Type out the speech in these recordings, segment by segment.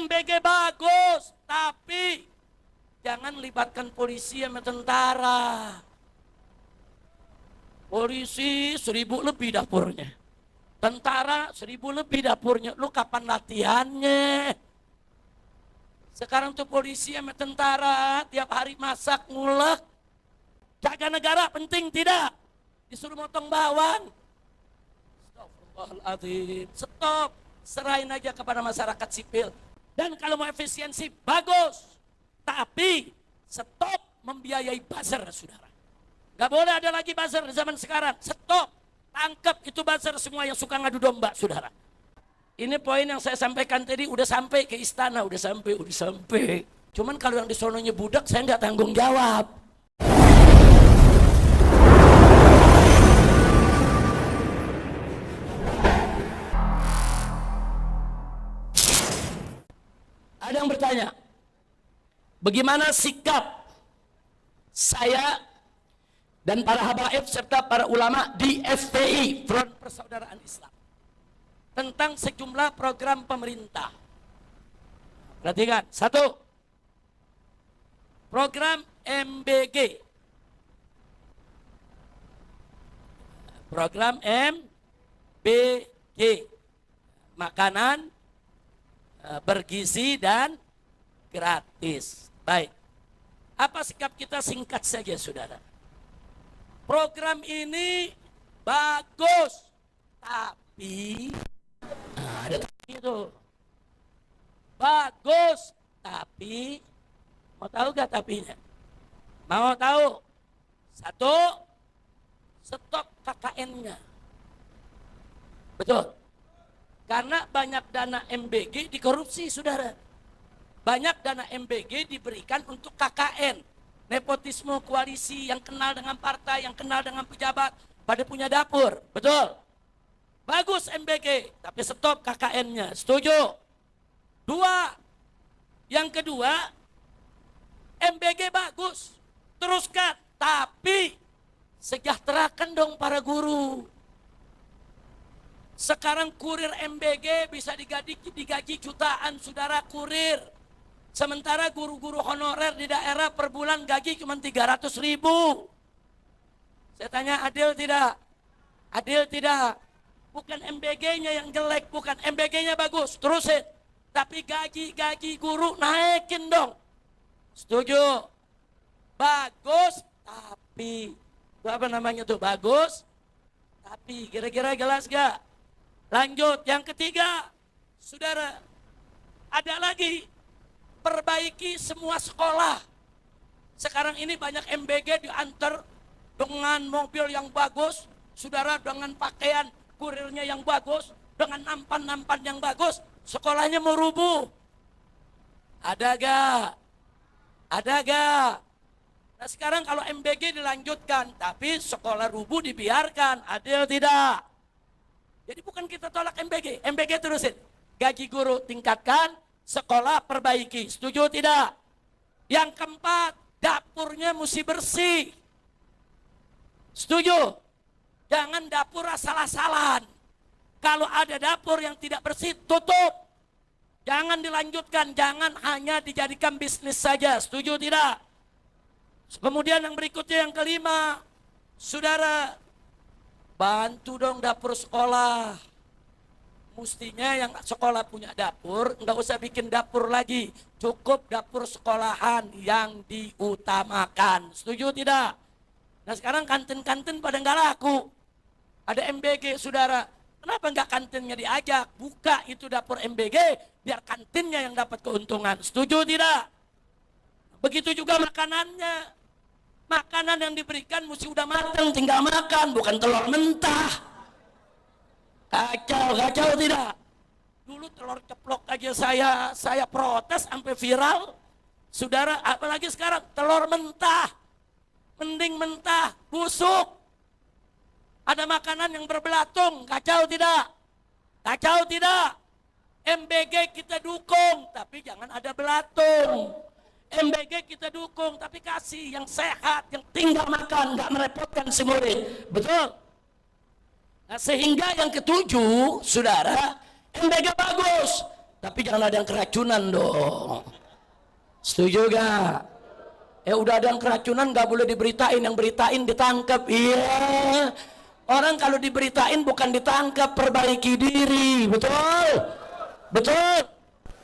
MBG bagus, tapi jangan libatkan polisi sama tentara. Polisi 1000 lebih dapurnya, tentara 1000 lebih dapurnya. Lu kapan latihannya? Sekarang tuh polisi sama tentara tiap hari masak ngulek. Jaga negara penting tidak? Disuruh motong bawang. Astagfirullahaladzim. Stop. Serahin aja kepada masyarakat sipil. Dan kalau mau efisiensi bagus, tapi stop membiayai buzzer, saudara. Gak boleh ada lagi buzzer di zaman sekarang. Stop. Tangkap itu buzzer semua yang suka ngadu domba, saudara. Ini poin yang saya sampaikan tadi udah sampai ke istana, udah sampai. Cuman kalau yang di sononya budak, saya nggak tanggung jawab. Ada yang bertanya, bagaimana sikap saya dan para habaib serta para ulama di FPI, Front Persaudaraan Islam, tentang sejumlah program pemerintah. Perhatikan, 1. Program MBG. Program MBG. Makanan bergizi dan gratis. Baik. Apa sikap kita? Singkat saja, saudara. Program ini bagus, tapi ada itu. Bagus, tapi mau tahu gak tapinya? Mau tahu? 1, stop KKN-nya. Betul. Karena banyak dana MBG dikorupsi, saudara. Banyak dana MBG diberikan untuk KKN. Nepotisme koalisi yang kenal dengan partai, yang kenal dengan pejabat, pada punya dapur. Betul. Bagus MBG, tapi stop KKN-nya. Setuju? 2. Yang kedua, MBG bagus. Teruskan. Tapi sejahterakan dong para guru. Sekarang kurir MBG bisa digaji jutaan, saudara, kurir. Sementara guru-guru honorer di daerah per bulan gaji cuma 300.000. Saya tanya, adil tidak? Adil tidak? Bukan MBG-nya yang jelek, bukan, MBG-nya bagus, terusin. Tapi gaji guru naikin dong. Setuju? Bagus, tapi itu apa namanya tuh? Bagus, tapi kira-kira jelas gak? Lanjut, yang ketiga, saudara, ada lagi, perbaiki semua sekolah. Sekarang ini banyak MBG diantar dengan mobil yang bagus, saudara, dengan pakaian kurirnya yang bagus, dengan nampan-nampan yang bagus, sekolahnya mau rubuh. Ada gak? Ada gak? Nah sekarang kalau MBG dilanjutkan, tapi sekolah rubuh dibiarkan, adil tidak? Jadi bukan kita tolak MBG, MBG terusin. Gaji guru tingkatkan, sekolah perbaiki, setuju tidak? Yang keempat, dapurnya mesti bersih. Setuju? Jangan dapur asal-asalan. Kalau ada dapur yang tidak bersih, tutup. Jangan dilanjutkan, jangan hanya dijadikan bisnis saja, setuju tidak? Kemudian yang berikutnya, yang kelima, saudara, bantu dong dapur sekolah. Mestinya yang sekolah punya dapur, nggak usah bikin dapur lagi. Cukup dapur sekolahan yang diutamakan. Setuju tidak? Nah sekarang kantin-kantin pada nggak laku. Ada MBG, saudara. Kenapa nggak kantinnya diajak? Buka itu dapur MBG, biar kantinnya yang dapat keuntungan. Setuju tidak? Begitu juga makanannya. Makanan yang diberikan mesti udah matang, tinggal makan, bukan telur mentah. Kacau tidak? Dulu telur ceplok aja saya protes sampai viral. Saudara, apalagi sekarang telur mentah. Mending mentah, busuk. Ada makanan yang berbelatung, kacau tidak? Kacau tidak? MBG kita dukung, tapi jangan ada belatung. MBG kita dukung, tapi kasih yang sehat, yang tinggal makan, nggak merepotkan si murid. Betul? Nah, sehingga yang ketujuh, saudara, MBG bagus, Tapi jangan ada yang keracunan dong. Setuju gak? Udah ada yang keracunan gak boleh diberitain, yang beritain ditangkap. Iya. Orang kalau diberitain bukan ditangkap, perbaiki diri. Betul? Betul.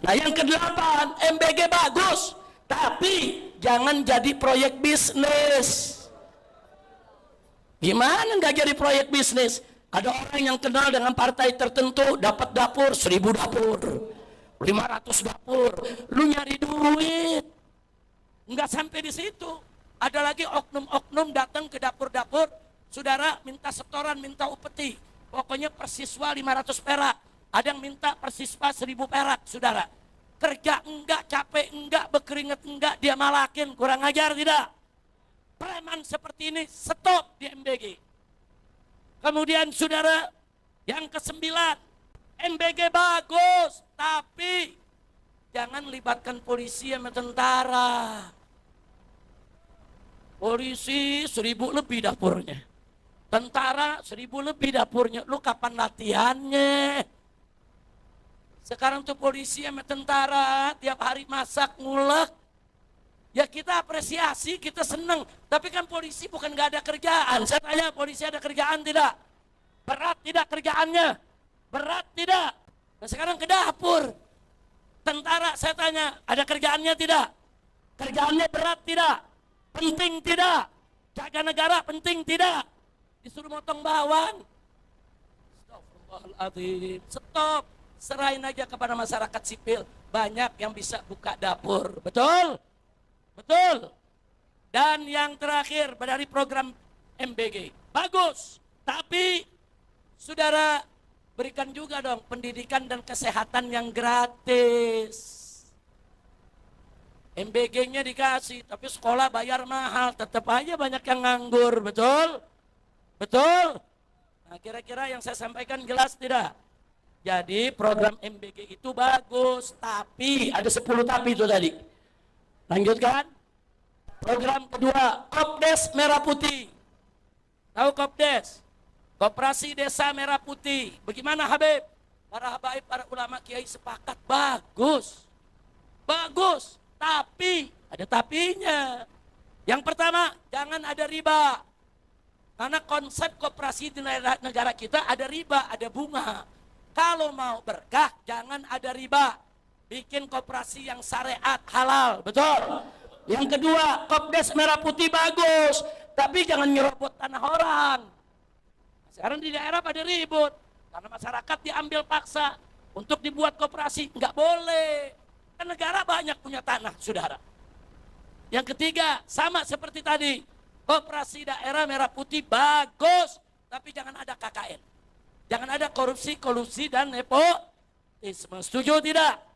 Nah yang kedelapan, MBG bagus, tapi jangan jadi proyek bisnis. Gimana nggak jadi proyek bisnis? Ada orang yang kenal dengan partai tertentu dapat dapur 1000 dapur, 500 dapur, lu nyari duit. Nggak sampai di situ. Ada lagi oknum-oknum datang ke dapur-dapur, saudara minta setoran, minta upeti. Pokoknya persiswa 500 perak. Ada yang minta persiswa 1000 perak, saudara. Kerja enggak, capek enggak, berkeringat enggak, dia malakin, kurang ajar tidak? Preman seperti ini stop di MBG. Kemudian saudara, yang ke-9, MBG bagus, tapi jangan libatkan polisi sama tentara. Polisi 1000 lebih dapurnya, tentara 1000 lebih dapurnya. Lu kapan latihannya? Sekarang tuh polisi sama tentara tiap hari masak ngulek. Ya kita apresiasi, kita seneng. Tapi kan polisi bukan gak ada kerjaan. Saya tanya, polisi ada kerjaan tidak? Berat tidak kerjaannya? Berat tidak? Nah sekarang ke dapur. Tentara saya tanya, ada kerjaannya tidak? Kerjaannya berat tidak? Penting tidak? Jaga negara penting tidak? Disuruh motong bawang. Astagfirullahaladzim. Stop. Serahin aja kepada masyarakat sipil. Banyak yang bisa buka dapur. Betul? Betul. Dan yang terakhir dari program MBG. Bagus. Tapi saudara berikan juga dong pendidikan dan kesehatan yang gratis. MBG-nya dikasih, tapi sekolah bayar mahal. Tetap aja banyak yang nganggur. Betul? Betul? Nah kira-kira yang saya sampaikan jelas tidak? Jadi program MBG itu bagus. Tapi ada 10 tapi itu tadi. Lanjutkan. Program kedua, Kopdes Merah Putih. Tahu Kopdes? Koperasi Desa Merah Putih. Bagaimana Habib? Para habaib, para ulama kiai sepakat bagus. Bagus, tapi ada tapinya. Yang pertama, jangan ada riba. Karena konsep koperasi di negara kita ada riba, ada bunga. Kalau mau berkah, jangan ada riba. Bikin koperasi yang syariat halal, betul? Yang kedua, Kopdes Merah Putih bagus, tapi jangan nyerobot tanah orang. Sekarang di daerah pada ribut, karena masyarakat diambil paksa untuk dibuat koperasi, nggak boleh. Kan negara banyak punya tanah, saudara. Yang ketiga, sama seperti tadi, koperasi daerah Merah Putih bagus, tapi jangan ada KKN. Jangan ada korupsi, kolusi, dan nepotisme. Setuju tidak?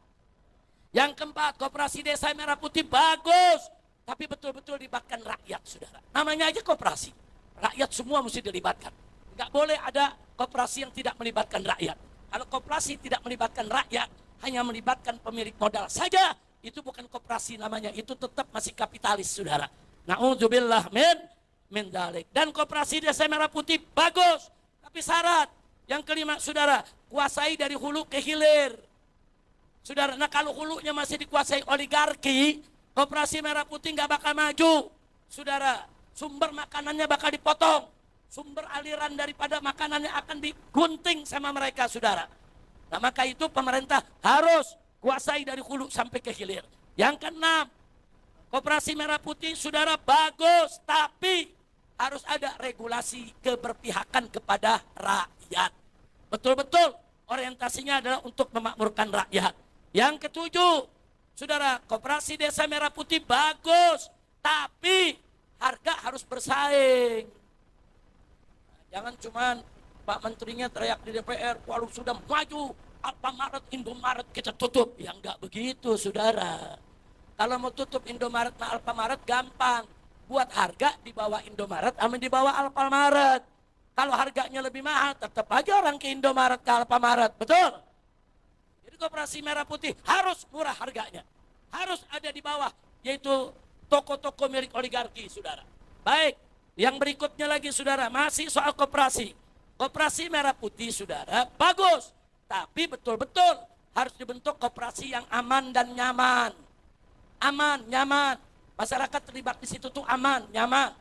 Yang keempat, koperasi Desa Merah Putih bagus, tapi betul-betul libatkan rakyat, saudara. Namanya aja koperasi. Rakyat semua mesti dilibatkan. Nggak boleh ada koperasi yang tidak melibatkan rakyat. Kalau koperasi tidak melibatkan rakyat, hanya melibatkan pemilik modal saja, itu bukan koperasi namanya. Itu tetap masih kapitalis, saudara. Na'udzubillah min dalik. Dan koperasi Desa Merah Putih bagus, tapi syarat. Yang kelima, saudara, kuasai dari hulu ke hilir. Saudara, nah kalau hulunya masih dikuasai oligarki, koperasi Merah Putih nggak bakal maju. Saudara, sumber makanannya bakal dipotong. Sumber aliran daripada makanannya akan digunting sama mereka, saudara. Nah maka itu pemerintah harus kuasai dari hulu sampai ke hilir. Yang keenam, koperasi Merah Putih, saudara, bagus, tapi harus ada regulasi keberpihakan kepada rakyat. Betul-betul orientasinya adalah untuk memakmurkan rakyat. Yang ketujuh, saudara, koperasi Desa Merah Putih bagus, tapi harga harus bersaing. Jangan cuman Pak Menterinya teriak di DPR, walau sudah maju, Alfamaret, Indomaret kita tutup. Ya enggak begitu, saudara. Kalau mau tutup Indomaret sama Alfamaret gampang. Buat harga di bawah Indomaret sama di bawah Alfamaret. Kalau harganya lebih mahal, tetap aja orang ke Indomaret, ke Alfamaret. Betul? Jadi koperasi Merah Putih harus murah harganya. Harus ada di bawah, yaitu toko-toko milik oligarki, saudara. Baik, yang berikutnya lagi, saudara, masih soal koperasi. Koperasi Merah Putih, saudara, bagus. Tapi betul-betul harus dibentuk koperasi yang aman dan nyaman. Aman, nyaman. Masyarakat terlibat di situ tuh aman, nyaman.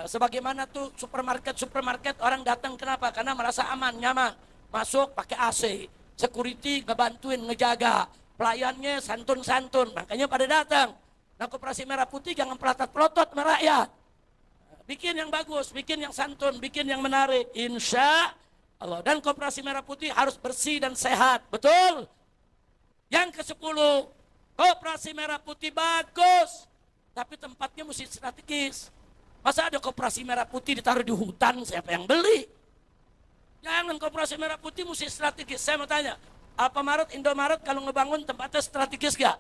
Sebagaimana tuh supermarket orang datang kenapa? Karena merasa aman, nyaman. Masuk pakai AC, security ngebantuin, ngejaga. Pelayannya santun-santun, makanya pada datang. Nah, Koperasi Merah Putih jangan pelotot-pelotot sama rakyat. Bikin yang bagus, bikin yang santun, bikin yang menarik. Insya Allah. Dan Koperasi Merah Putih harus bersih dan sehat. Betul? Yang ke-10, Koperasi Merah Putih bagus, tapi tempatnya mesti strategis. Masa ada Koperasi Merah Putih ditaruh di hutan, siapa yang beli? Jangan, Koperasi Merah Putih mesti strategis. Saya mau tanya, Alfamaret, Indomaret kalau ngebangun tempatnya strategis gak?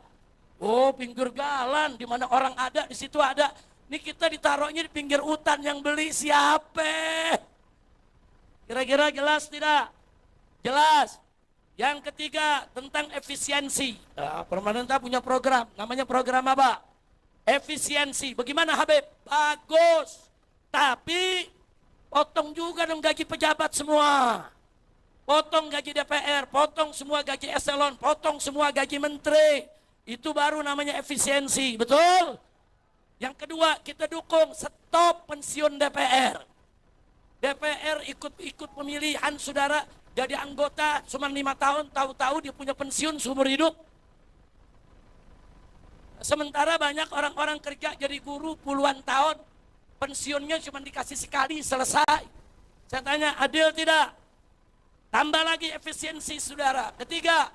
Oh, pinggir jalan, di mana orang ada, di situ ada. Ini kita ditaruhnya di pinggir hutan, yang beli siapa? Kira-kira jelas tidak? Jelas. Yang ketiga, tentang efisiensi. Pemerintah punya program, namanya program apa? Efisiensi. Bagaimana Habib? Bagus. Tapi potong juga dong gaji pejabat semua. Potong gaji DPR, potong semua gaji eselon, potong semua gaji menteri. Itu baru namanya efisiensi, betul? Yang kedua, kita dukung stop pensiun DPR. DPR ikut pemilihan, saudara, jadi anggota cuma 5 tahun, tahu-tahu dia punya pensiun seumur hidup. Sementara banyak orang-orang kerja jadi guru puluhan tahun, pensiunnya cuma dikasih sekali, selesai. Saya tanya, adil tidak? Tambah lagi efisiensi, saudara. Ketiga,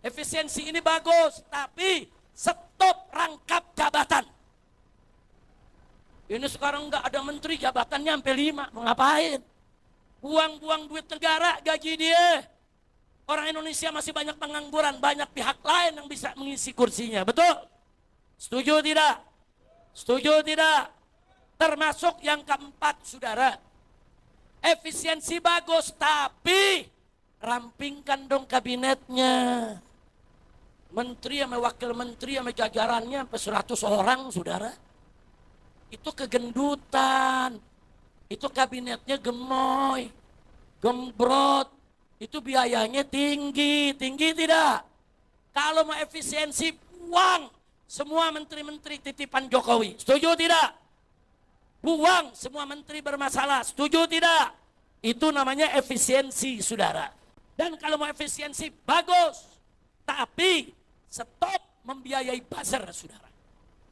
efisiensi ini bagus, tapi stop rangkap jabatan. Ini sekarang nggak ada menteri, jabatannya sampai 5, mau ngapain? Buang-buang duit negara, gaji dia. Orang Indonesia masih banyak pengangguran, banyak pihak lain yang bisa mengisi kursinya, betul? Setuju tidak? Setuju tidak? Termasuk yang keempat, saudara. Efisiensi bagus, tapi rampingkan dong kabinetnya. Menteri sama wakil menteri sama jajarannya sampai 100 orang, saudara. Itu kegendutan. Itu kabinetnya gemoy, gembrot. Itu biayanya tinggi. Tinggi tidak? Kalau mau efisiensi, buang semua menteri-menteri titipan Jokowi. Setuju tidak? Buang semua menteri bermasalah. Setuju tidak? Itu namanya efisiensi, saudara. Dan kalau mau efisiensi, bagus. Tapi stop membiayai buzzer, saudara.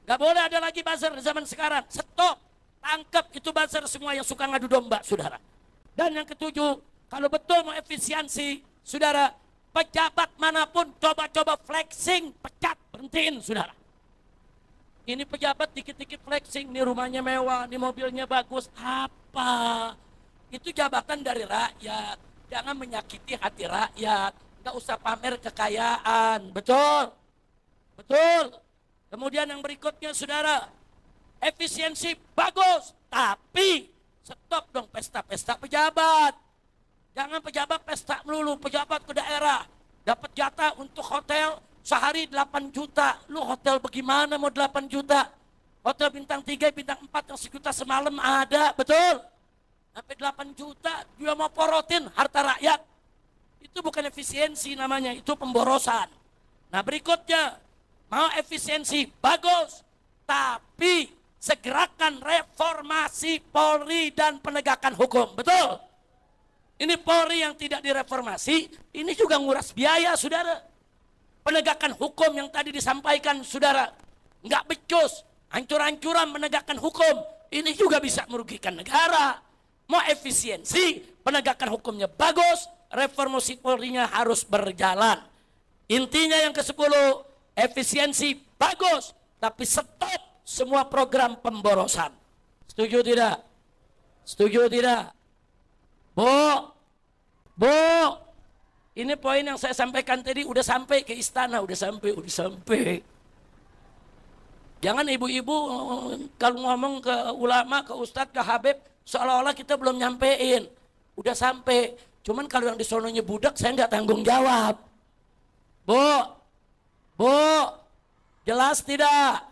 Gak boleh ada lagi buzzer di zaman sekarang. Stop. Tangkap itu buzzer semua yang suka ngadu domba, saudara. Dan yang ketujuh, kalau betul mau efisiensi, saudara, pejabat manapun coba-coba flexing, pecat, berhentiin, saudara. Ini pejabat dikit-dikit flexing, ini rumahnya mewah, ini mobilnya bagus. Apa? Itu jabatan dari rakyat. Jangan menyakiti hati rakyat. Nggak usah pamer kekayaan. Betul? Betul. Kemudian yang berikutnya, saudara, efisiensi bagus. Tapi stop dong pesta-pesta pejabat. Jangan pejabat pesta melulu. Pejabat ke daerah dapat jatah untuk hotel sehari 8 juta. Lu hotel bagaimana mau 8 juta? Hotel bintang 3, bintang 4 yang 1 juta semalam ada, betul? Sampai 8 juta dia mau porotin harta rakyat. Itu bukan efisiensi namanya, itu pemborosan. Nah, berikutnya, mau efisiensi bagus, tapi segerakan reformasi Polri dan penegakan hukum, betul? Ini Polri yang tidak direformasi, ini juga nguras biaya, saudara. Penegakan hukum yang tadi disampaikan, saudara, nggak becus, hancur-hancuran menegakkan hukum, ini juga bisa merugikan negara. Mau efisiensi, penegakan hukumnya bagus, reformasi Polri-nya harus berjalan. Intinya yang ke-10, efisiensi bagus, tapi stop semua program pemborosan. Setuju tidak? Setuju tidak? Bu, ini poin yang saya sampaikan tadi udah sampai ke istana, udah sampai. Jangan ibu-ibu kalau ngomong ke ulama, ke ustadz, ke habib, seolah-olah kita belum nyampein. Udah sampai. Cuman kalau yang disononya budak, saya nggak tanggung jawab. Bu, jelas tidak?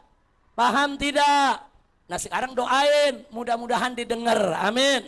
Paham tidak? Nah, sekarang doain, mudah-mudahan didengar. Amin.